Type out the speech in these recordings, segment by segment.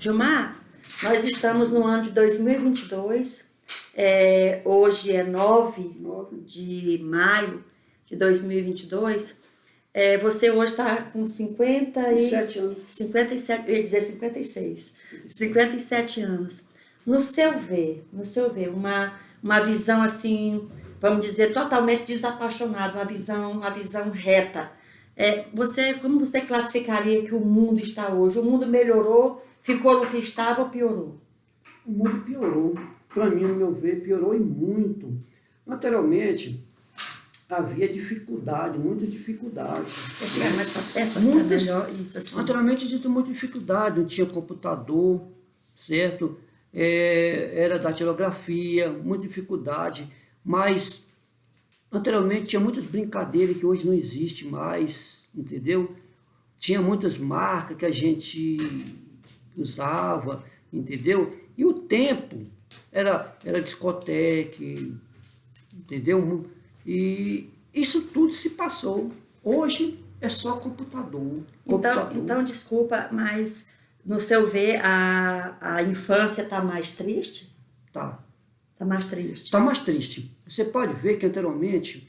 Gilmar, nós estamos no ano de 2022, hoje é 9 de maio de 2022. Você hoje está com 57 anos. 57, eu ia dizer 56, 57 anos. No seu ver, uma visão assim, vamos dizer, totalmente desapaixonada, uma visão reta. Como você classificaria que o mundo está hoje? O mundo melhorou, ficou no que estava ou piorou? O mundo piorou. Para mim, no meu ver, piorou e muito. Anteriormente, havia dificuldade, muitas dificuldades. Mais para perto, Muitas, melhor isso assim. anteriormente existia muita dificuldade, não tinha computador, certo? Era datilografia, muita dificuldade, mas anteriormente tinha muitas brincadeiras que hoje não existe mais, entendeu? Tinha muitas marcas que a gente usava, entendeu? E o tempo era discoteca, entendeu? E isso tudo se passou. Hoje é só computador. Então, desculpa, mas no seu ver, a infância está mais triste? Tá. Está mais triste. Está mais triste. Você pode ver que anteriormente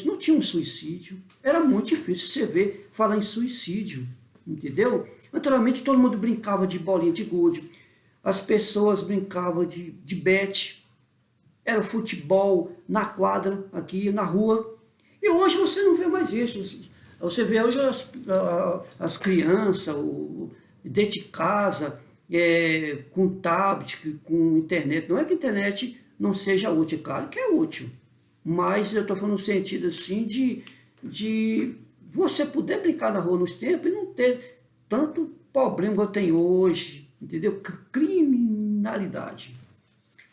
não tinha um suicídio. Era muito difícil você ver falar em suicídio, entendeu? Anteriormente todo mundo brincava de bolinha de gude, as pessoas brincavam de bete, era futebol na quadra, aqui na rua. E hoje você não vê mais isso. Você vê hoje as crianças dentro de casa, com tablet, com internet. Não é que a internet não seja útil, claro que é útil. Mas eu estou falando no sentido assim de você poder brincar na rua nos tempos e não ter tanto problema que eu tenho hoje, entendeu? Criminalidade.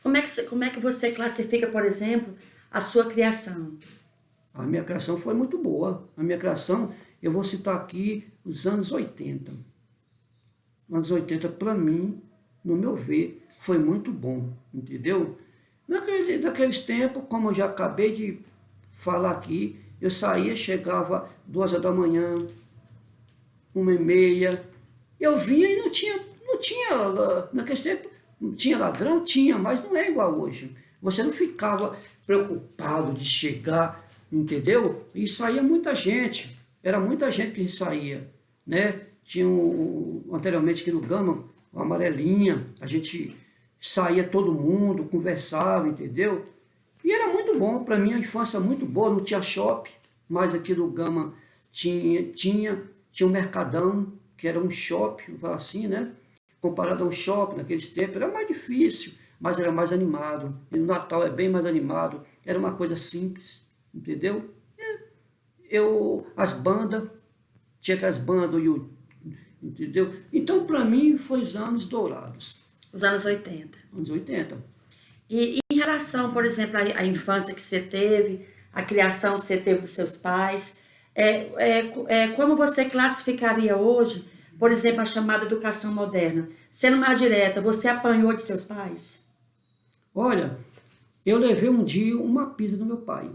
Como é que você classifica, por exemplo, a sua criação? A minha criação foi muito boa. A minha criação, eu vou citar aqui os anos 80. Anos 80, para mim, no meu ver, foi muito bom, entendeu? Naqueles tempos, como eu já acabei de falar aqui, eu saía, chegava 2 horas da manhã, 1h30, eu vinha e não tinha, naquele tempo, não tinha ladrão? Tinha, mas não é igual hoje. Você não ficava preocupado de chegar, entendeu? E saía muita gente, era muita gente que saía, né? Tinha anteriormente aqui no Gama, uma amarelinha, a gente saía todo mundo, conversava, entendeu? E era muito bom, para mim a infância muito boa, não tinha shopping, mas aqui no Gama tinha um mercadão, que era um shopping, vou falar assim, né? Comparado a um shopping naqueles tempos, era mais difícil, mas era mais animado. E no Natal é bem mais animado, era uma coisa simples, entendeu? As bandas, tinha aquelas bandas, entendeu? Então, para mim, foi os anos dourados. Os anos 80. Anos 80. E em relação, por exemplo, à infância que você teve, a criação que você teve dos seus pais, como você classificaria hoje, por exemplo, a chamada educação moderna? Sendo mais direta, você apanhou de seus pais? Olha, eu levei um dia uma pizza do meu pai.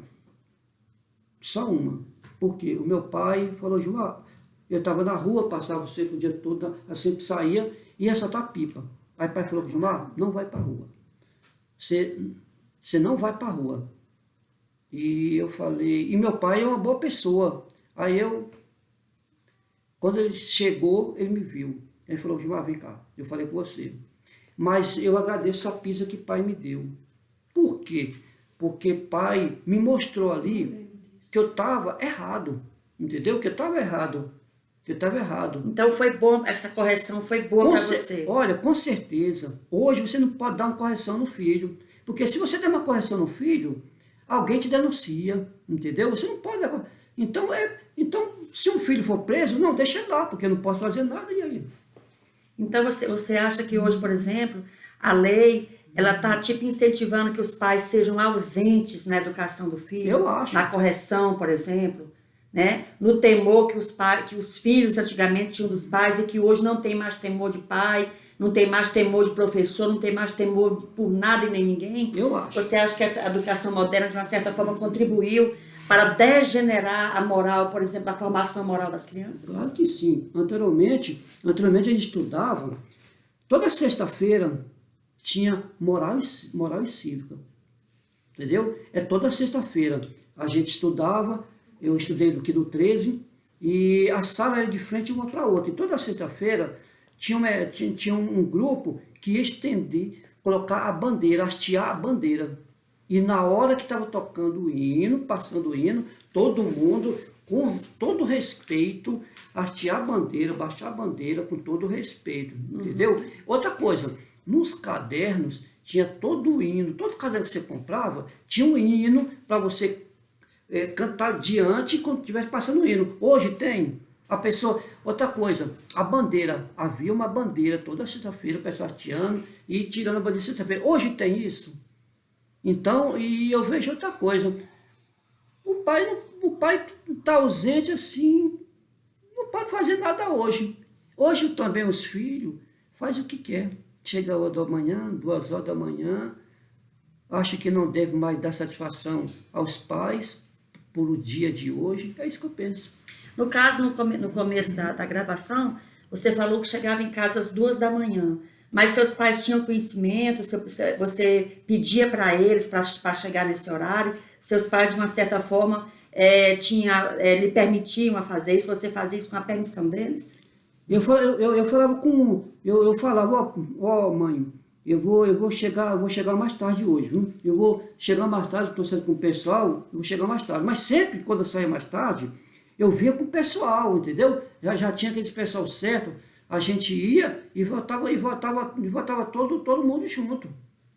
Só uma. Porque o meu pai falou, João, eu estava na rua, passava sempre o dia todo, eu sempre saía e ia soltar pipa. Aí o pai falou, João, não vai para a rua. Você não vai para a rua. E eu falei, e meu pai é uma boa pessoa. Aí quando ele chegou, ele me viu. Ele falou, João, vem cá, eu falei com você. Mas eu agradeço a pizza que pai me deu. Por quê? Porque pai me mostrou ali que eu estava errado, entendeu? Que eu estava errado. Então foi bom, essa correção foi boa para você? Olha, com certeza. Hoje você não pode dar uma correção no filho. Porque se você der uma correção no filho, alguém te denuncia, entendeu? Você não pode dar. Então, se um filho for preso, não, deixa ele lá, porque eu não posso fazer nada, e aí? Então você acha que hoje, por exemplo, a lei, ela está tipo incentivando que os pais sejam ausentes na educação do filho? Eu acho. Na correção, por exemplo, né? No temor que os filhos antigamente tinham dos pais e que hoje não tem mais temor de pai, não tem mais temor de professor, não tem mais temor por nada e nem ninguém? Eu acho. Você acha que essa educação moderna, de uma certa forma, contribuiu para degenerar a moral, por exemplo, a formação moral das crianças? Claro que sim. Anteriormente a gente estudava, toda sexta-feira tinha moral e cívica. Entendeu? É toda sexta-feira. A gente estudava, eu estudei aqui do 13, e a sala era de frente uma para outra. E toda sexta-feira tinha um grupo que ia estender, colocar a bandeira, hastear a bandeira. E na hora que estava tocando o hino, passando o hino, todo mundo, com todo respeito, hastear a bandeira, baixar a bandeira com todo respeito, entendeu? Outra coisa, nos cadernos tinha todo o hino, todo caderno que você comprava, tinha um hino para você cantar diante quando estivesse passando o hino. Hoje tem a pessoa... Outra coisa, a bandeira, havia uma bandeira toda sexta-feira, o pessoal hasteando e tirando a bandeira sexta-feira. Hoje tem isso. Então, e eu vejo outra coisa, o pai está ausente assim, não pode fazer nada hoje. Hoje também os filhos fazem o que quer. Chega a hora da manhã, 2 horas da manhã, acha que não deve mais dar satisfação aos pais por o dia de hoje. É isso que eu penso. No caso, no começo da gravação, você falou que chegava em casa às 2 da manhã. Mas seus pais tinham conhecimento, você pedia para eles para chegar nesse horário, seus pais, de uma certa forma, lhe permitiam a fazer isso, você fazia isso com a permissão deles? Eu falava, ó mãe, eu vou chegar mais tarde hoje, viu? Eu vou chegar mais tarde, estou saindo com o pessoal, eu vou chegar mais tarde. Mas sempre, quando eu saía mais tarde, eu via com o pessoal, entendeu? Já tinha aquele pessoal certo. A gente ia e voltava todo mundo junto.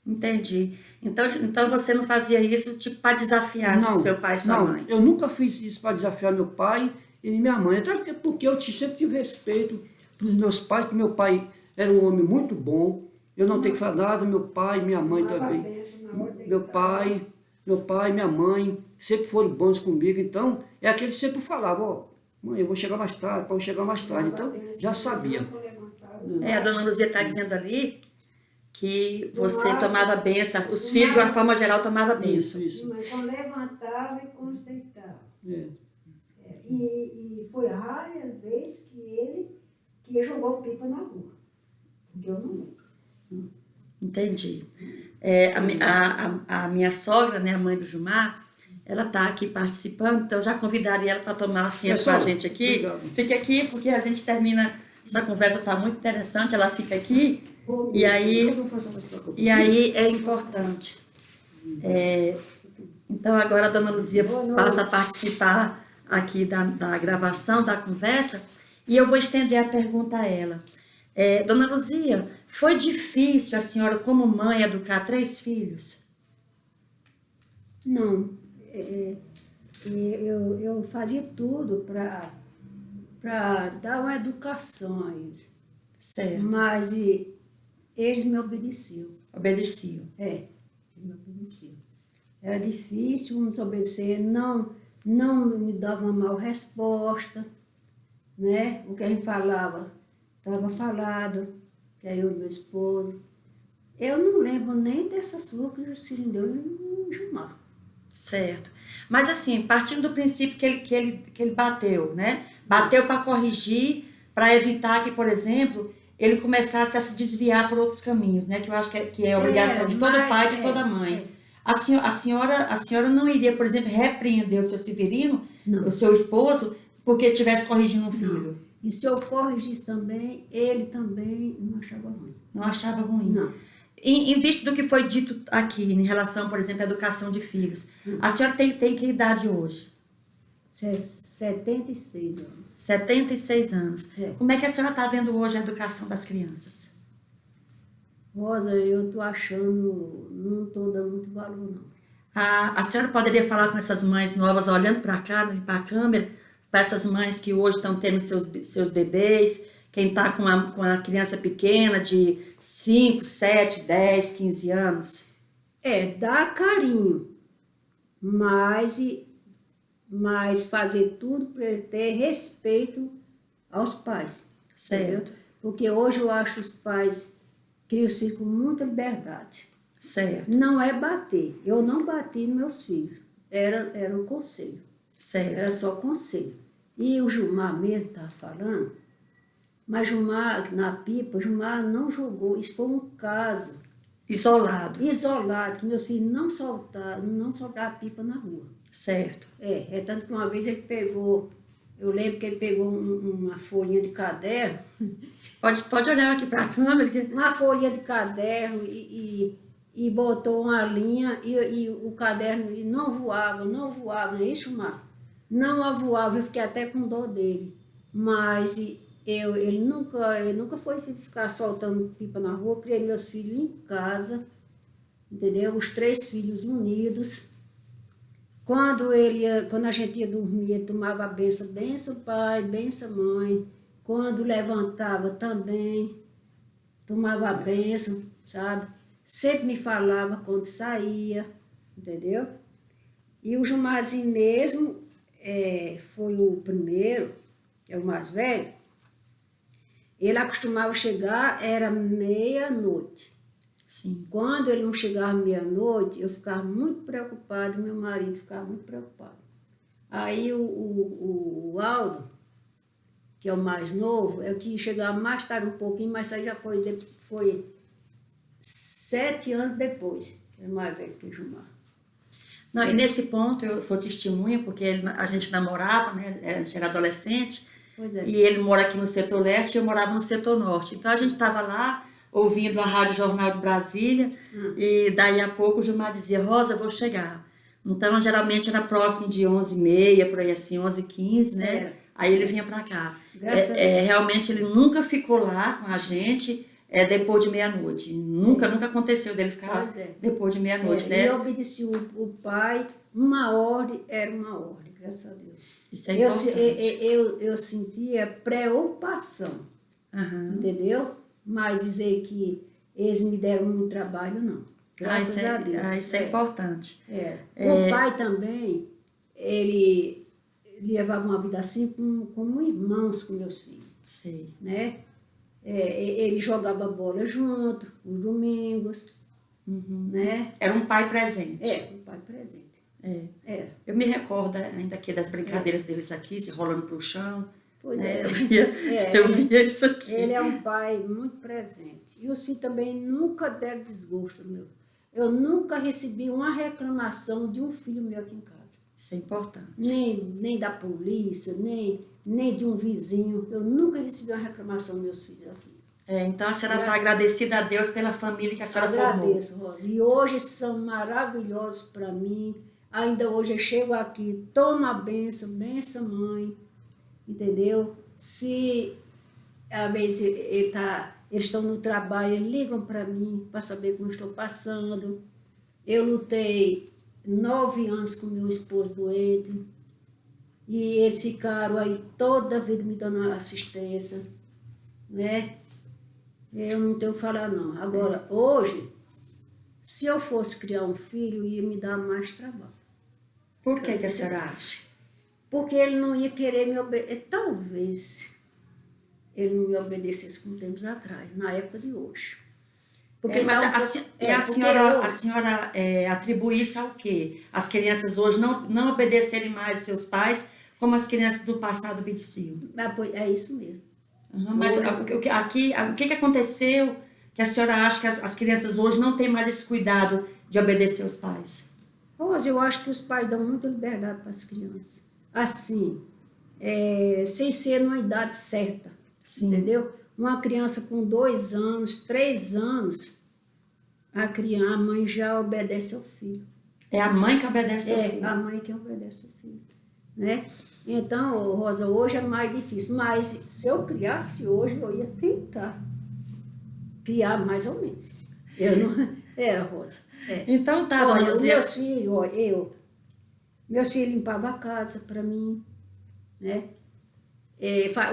Entendi. Então você não fazia isso tipo para desafiar seu pai e sua mãe? Não, eu nunca fiz isso para desafiar meu pai e minha mãe. Até porque eu sempre tive respeito para os meus pais, porque meu pai era um homem muito bom. Eu não tenho que falar nada, meu pai, minha mãe também. Meu pai, minha mãe sempre foram bons comigo. Então, é aquele que sempre falava, ó, mãe, eu vou chegar mais tarde, pai, eu vou chegar mais tarde. Então, já sabia. A dona Luzia está dizendo ali que você tomava benção, os filhos, de uma forma geral, tomavam benção. Isso. Mas quando levantava e quando deitava. É. E foi rara a vez que ele jogou pipa na rua. Porque eu não lembro. Entendi. A minha sogra, né, a mãe do Gilmar, ela está aqui participando, então já convidaria ela para tomar a ceia com a gente aqui. Obrigado. Fique aqui, porque a gente termina, essa conversa está muito interessante, ela fica aqui, e aí é importante. Então agora a dona Luzia passa a participar aqui da gravação, da conversa, e eu vou estender a pergunta a ela. Dona Luzia, foi difícil a senhora, como mãe, educar 3 filhos? Não. Eu fazia tudo para dar uma educação a eles. Certo. Mas eles me obedeciam. Obedeciam. Eles me obedeciam. Era difícil nos obedecer, não me davam uma mal resposta, né? O que a gente falava, estava falado, que aí eu e meu esposo. Eu não lembro nem dessa surra que o Ciro deu no Gilmar. Certo. Mas assim, partindo do princípio que ele bateu, né? Bateu para corrigir, para evitar que, por exemplo, ele começasse a se desviar por outros caminhos, né? Que eu acho que é obrigação de todo pai e de toda mãe. A senhora não iria, por exemplo, repreender o seu Severino, o seu esposo, porque estivesse corrigindo um filho? Não. E se eu corrigisse também, ele também não achava ruim. Não achava ruim? Não. Em vista do que foi dito aqui, em relação, por exemplo, à educação de filhos, a senhora tem que idade hoje? 76 anos. 76 anos. É. Como é que a senhora está vendo hoje a educação das crianças? Rosa, eu estou achando, não estou dando muito valor, não. A senhora poderia falar com essas mães novas, olhando para cá, para a câmera, para essas mães que hoje estão tendo seus bebês, quem está com a criança pequena de 5, 7, 10, 15 anos? Dá carinho, mas fazer tudo para ter respeito aos pais. Certo. Entendeu? Porque hoje eu acho que os pais criam os filhos com muita liberdade. Certo. Não é bater. Eu não bati nos meus filhos. era o conselho. Certo. Era só conselho. E o Gilmar mesmo estava falando, mas Gilmar, na pipa, Gilmar não jogou. Isso foi um caso Isolado. isolado, que meus filhos não soltaram a pipa na rua. Certo. É tanto que uma vez ele pegou, eu lembro que ele pegou uma folhinha de caderno, Pode olhar aqui para a câmera. uma folhinha de caderno e botou uma linha e o caderno não voava, não é isso, Mar? Não voava, eu fiquei até com dó dele. Mas ele nunca foi ficar soltando pipa na rua, criei meus filhos em casa, entendeu? Os 3 filhos unidos. Quando a gente ia dormir, ele tomava a benção, benção pai, benção mãe. Quando levantava também, tomava a benção, sabe? Sempre me falava quando saía, entendeu? E o Gilmarzinho mesmo foi o primeiro, é o mais velho. Ele acostumava chegar, era meia-noite. Sim. Quando ele não chegava meia-noite, eu ficava muito preocupada, meu marido ficava muito preocupado. Aí o Aldo, que é o mais novo, é o que chegava mais tarde um pouquinho, mas aí já foi 7 anos depois, que é mais velho que o Gilmar. Não, e nesse ponto eu sou testemunha, porque a gente namorava, né? A gente era adolescente, Pois é. e ele mora aqui no setor leste e eu morava no setor norte. Então a gente estava lá ouvindo a Rádio Jornal de Brasília, e daí a pouco o Gilmar dizia, Rosa, eu vou chegar. Então geralmente era próximo de 11h30, por aí assim, 11h15, né? É. Aí ele vinha para cá. Graças a Deus. Realmente ele nunca ficou lá com a gente depois de meia-noite. Nunca aconteceu dele ficar Pois é. depois de meia-noite, Ele né? obedecia o pai, uma ordem era uma ordem, graças a Deus. Isso é importante. Eu sentia preocupação, Aham. entendeu? Mas dizer que eles me deram muito trabalho, não. Graças a Deus. Isso é importante. O pai também, ele levava uma vida assim como irmãos com meus filhos, Sei. né? Ele jogava bola junto, os domingos, né? Era um pai presente. Um pai presente. É. Eu me recordo ainda aqui das brincadeiras deles aqui, se rolando pro chão. Pois né? é. Eu via isso aqui. Ele é um pai muito presente. E os filhos também nunca deram desgosto, meu. Eu nunca recebi uma reclamação de um filho meu aqui em casa. Isso é importante. Nem da polícia, nem de um vizinho. Eu nunca recebi uma reclamação dos meus filhos aqui. Então a senhora está agradecida a Deus pela família que a senhora formou. Agradeço, Rosa. E hoje são maravilhosos para mim. Ainda hoje eu chego aqui, tomo a benção, mãe, entendeu? Se às vezes eles estão no trabalho, eles ligam para mim para saber como eu estou passando. Eu lutei 9 anos com meu esposo doente e eles ficaram aí toda a vida me dando assistência, né? Eu não tenho o que falar, não. Agora, hoje, se eu fosse criar um filho, ia me dar mais trabalho. Por que a senhora acha? Porque ele não ia querer me obedecer. Talvez ele não me obedecesse como tempos atrás, na época de hoje. Porque a senhora atribui isso ao quê? As crianças hoje não obedecerem mais os seus pais, como as crianças do passado obedeciam. É isso mesmo. Mas o que aconteceu que a senhora acha que as crianças hoje não têm mais esse cuidado de obedecer aos pais? Rosa, eu acho que os pais dão muita liberdade para as crianças. Assim, sem ser numa idade certa. Sim. Entendeu? Uma criança com 2 anos, 3 anos, a mãe já obedece ao filho. É a mãe que obedece ao filho. É a mãe que obedece ao filho. Né? Então, Rosa, hoje é mais difícil. Mas se eu criasse hoje, eu ia tentar criar mais ou menos. Eu não... Era, Rosa. Então tá, olha, Rosa. Meus filhos limpavam a casa para mim, né?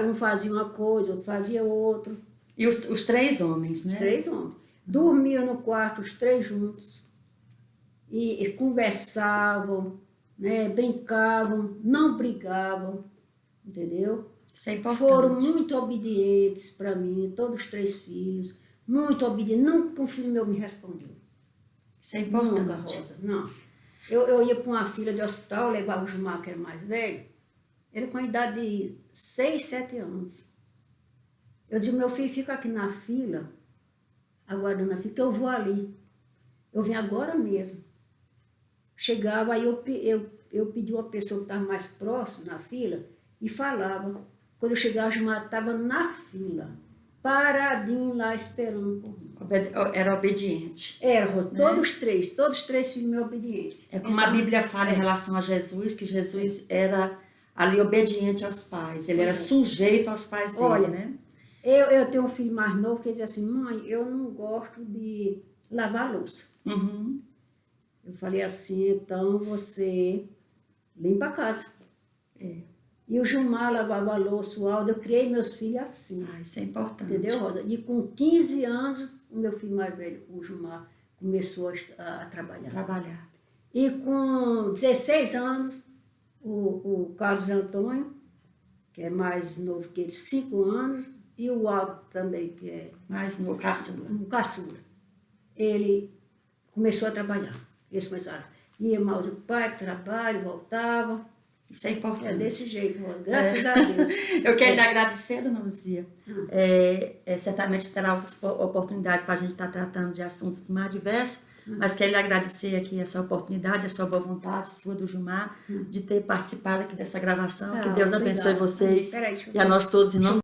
Um fazia uma coisa, outro fazia outra. E os 3 homens, né? Os 3 homens. Dormiam no quarto, os 3 juntos. E conversavam, né? Brincavam, não brigavam, entendeu? Isso é importante. Foram muito obedientes para mim, todos os 3 filhos. Muito obedientes. Nunca um filho meu me respondeu. Isso é importante. Nunca, Rosa, não. Eu ia para uma fila de hospital, levava o Gilmar, que era mais velho, ele com a idade de 6, 7 anos. Eu dizia, meu filho, fica aqui na fila, aguardando a fila, que eu vou ali. Eu vim agora mesmo. Chegava, aí eu pedi uma pessoa que estava mais próxima na fila e falava. Quando eu chegava, o Gilmar estava na fila, paradinho lá esperando por mim. Era obediente. Era, Rosa, todos os três filhos meus obedientes. É como a Bíblia fala em relação a Jesus, que Jesus era ali obediente aos pais, ele era sujeito aos pais dele, Olha, né? Eu tenho um filho mais novo que diz assim, mãe, eu não gosto de lavar louça. Uhum. Eu falei assim, então você limpa a casa. É. E o Gilmar lavava a louça, o Aldo, eu criei meus filhos assim. Ah, isso é importante. Entendeu, Rosa? E com 15 anos, o meu filho mais velho, o Gilmar, começou a trabalhar. Trabalhar. E com 16 anos, o Carlos Antônio, que é mais novo que ele, 5 anos, e o Aldo também, que é Mas no caçula. um caçula, ele começou a trabalhar. Eles começaram. Ia mais o pai, trabalho, voltava. Isso é importante. É desse jeito, Rosa. Graças a Deus. Eu quero lhe agradecer, dona Luzia. Certamente terá outras oportunidades para a gente estar tratando de assuntos mais diversos, mas quero lhe agradecer aqui essa oportunidade, a sua boa vontade, sua do Gilmar, de ter participado aqui dessa gravação. Que Deus abençoe Obrigada. vocês Peraí, deixa eu e a nós todos em nome